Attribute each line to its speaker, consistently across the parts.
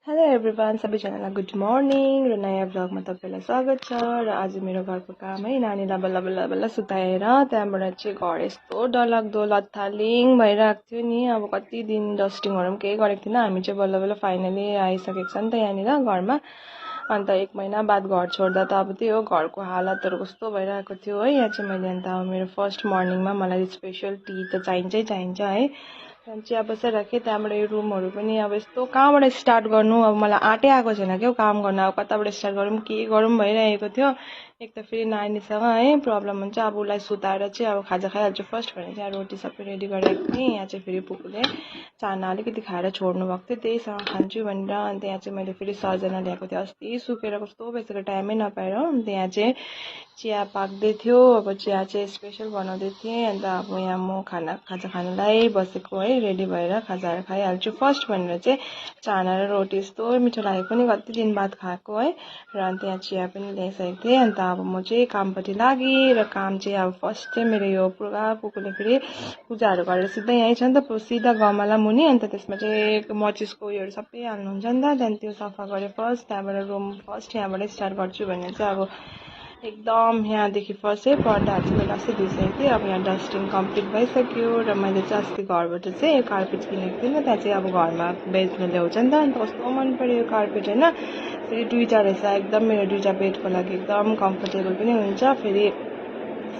Speaker 1: Hello everyone, सबैजनालाई good morning र नयाँ ब्लगमा तपाईँलाई स्वागत छ। र आज मेरो घरको काम है, नानीलाई बल्ल बल्ल बल्ल सुताएर त्यहाँबाट चाहिँ घर यस्तो डरलाग्दो लथालिङ भइरहेको थियो नि। अब कति दिन डस्टिङहरू पनि केही गरेको थिएन। हामी चाहिँ बल्ल बल्ल फाइनली आइसकेको छ नि त यहाँनिर घरमा। अन्त 1 महिना बाद घर छोड्दा त अब त्यही हो, घरको हालतहरू कस्तो भइरहेको थियो है। यहाँ चाहिँ मैले अन्त अब मेरो फर्स्ट मर्निङमा मलाई स्पेसल टी त चाहिन्छ है। त्यहाँदेखि चिया बसेर राखेँ। त्यहाँबाट यो रुमहरू पनि अब यस्तो कहाँबाट स्टार्ट गर्नु, अब मलाई आँटै आएको छैन क्या काम गर्न। अब कताबाट स्टार्ट गरौँ के गरौँ भइरहेको थियो। एक त फेरि नानीसँग है प्रब्लम हुन्छ। अब उसलाई सुताएर चाहिँ अब खाजा खाइहाल्छु फर्स्ट भने चाहिँ रोटी सबै रेडी गरेको थिएँ। यहाँ चाहिँ फेरि पुपुले चाना अलिकति खाएर छोड्नु भएको थियो, त्यहीसँग खान्छु भनेर। अन्त यहाँ चाहिँ मैले फेरि सजना ल्याएको थिएँ अस्ति सुकेर, कस्तो बेसेर टाइमै नपाएर। अन्त यहाँ चाहिँ चिया पाक्दै थियो। अब चिया चाहिँ स्पेसल बनाउँदै थिएँ। अन्त अब यहाँ म खाजा खानलाई बसेको है, रेडी भएर खाजाहरू खाइहाल्छु फर्स्ट भनेर चाहिँ चाना र रोटी यस्तो मिठो लागेको पनि कति दिन बाद खाएको है। र अन्त यहाँ चिया पनि ल्याइसकेको थिएँ। अन्त अब म चाहिँ कामपट्टि लागेँ। र काम चाहिँ अब फर्स्ट चाहिँ मेरो यो पुरा पुकुले फेरि पूजाहरू गरेर सिधै यहीँ छ नि त, सिधा गमला मुनि। अन्त त्यसमा चाहिँ मचिसको उयोहरू सबै हाल्नुहुन्छ नि त। त्यहाँदेखि त्यो सफा गरेँ फर्स्ट। त्यहाँबाट रुम फर्स्ट यहाँबाट स्टार्ट गर्छु भने चाहिँ अब एकदम यहाँदेखि फर्स्ट चाहिँ पर्दाहरू चाहिँ मैले अस्ति धोइसकेको थिएँ। अब यहाँ डस्टिङ कम्प्लिट भइसक्यो। र मैले चाहिँ अस्ति घरबाट चाहिँ कार्पेट किनेको थिएँ नि त, त्यहाँ चाहिँ अब घरमा बेच्नु ल्याउँछ नि त। अन्त कस्तो मन पऱ्यो यो कार्पेट होइन। फेरि 2टा रहेछ, एकदम मेरो 2टा बेडको लागि एकदम कम्फर्टेबल पनि हुन्छ। फेरि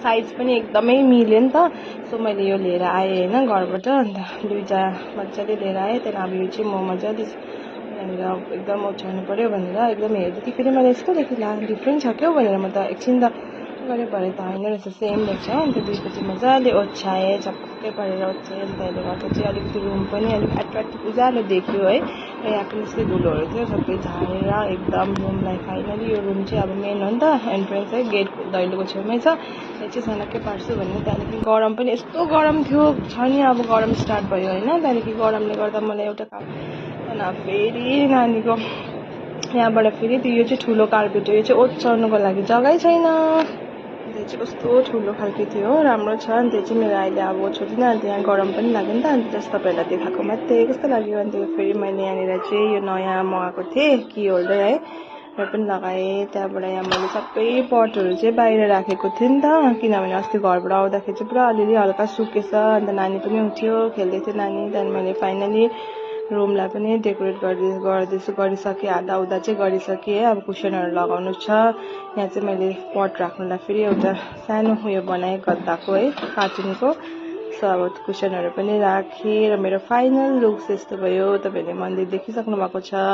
Speaker 1: साइज पनि एकदमै मिल्यो नि त। सो मैले यो लिएर आएँ होइन घरबाट। अन्त 2टा मजाले लिएर आएँ। त्यहाँदेखि अब यो चाहिँ म मजाले यहाँनिर एकदम ओछ्याउनु पऱ्यो भनेर एकदम हेर्दै फेरि मैले यस्तो देखेँ, ला डिफ्रेन्ट छ क्या भनेर म त एकछिन त गरेँ, भरे त होइन रहेछ, सेम रहेछ। अन्त 2टा चाहिँ मजाले ओछ्याएँ, चप्पै परेर ओछ्याएँ। अन्त त्यसले गर्दा चाहिँ अलिकति रुम पनि अलिक एट्र्याक्टिभ उज्यालो देखियो है। र यहाँ पनि यस्तै धुलोहरू थियो, सबै झारेर एकदम रुमलाई फाइनली यो रुम चाहिँ अब मेन हो नि त, एन्ट्रेन्स है, गेटको दैलोको छेउमै छ। यो चाहिँ सनक्कै पार्छु भन्ने। त्यहाँदेखि गरम पनि यस्तो गरम थियो छ नि, अब गरम स्टार्ट भयो होइन। त्यहाँदेखि गरमले गर्दा मलाई एउटा काम फेरि नानीको यहाँबाट फेरि यो चाहिँ ठुलो कार्पेट हो, यो चाहिँ ओछ्याउनुको लागि जग्गै छैन। त्यो चाहिँ कस्तो ठुलो खालको थियो, राम्रो छ। अनि त्यो चाहिँ मेरो अहिले अब ओछ्याउँदिनँ। अन्त यहाँ गरम पनि लाग्यो नि त। अन्त जस्तो तपाईँहरूलाई देखाएको मात्रै कस्तो लाग्यो। अन्त फेरि मैले यहाँनिर चाहिँ यो नयाँ मगाएको थिएँ की होल्डर है, र पनि लगाएँ। त्यहाँबाट यहाँ मैले सबै पटहरू चाहिँ बाहिर राखेको थिएँ नि त, किनभने अस्ति घरबाट आउँदाखेरि चाहिँ पुरा अलिअलि हल्का सुकेछ। अन्त नानी पनि उठ्यो, खेल्दै थियो नानी। त्यहाँदेखि मैले फाइनली रुमलाई पनि डेकोरेट गरिसकेँ, आधा उधा चाहिँ गरिसकेँ है। अब कुसनहरू लगाउनु छ। यहाँ चाहिँ मैले पट राख्नुलाई फेरि एउटा सानो उयो बनाएँ गद्दाको है, कार्टुनको। सो अब कुसनहरू पनि राखेँ। र मेरो फाइनल लुक्स यस्तो भयो। तपाईँहरूले मन्दिर देखिसक्नु भएको छ।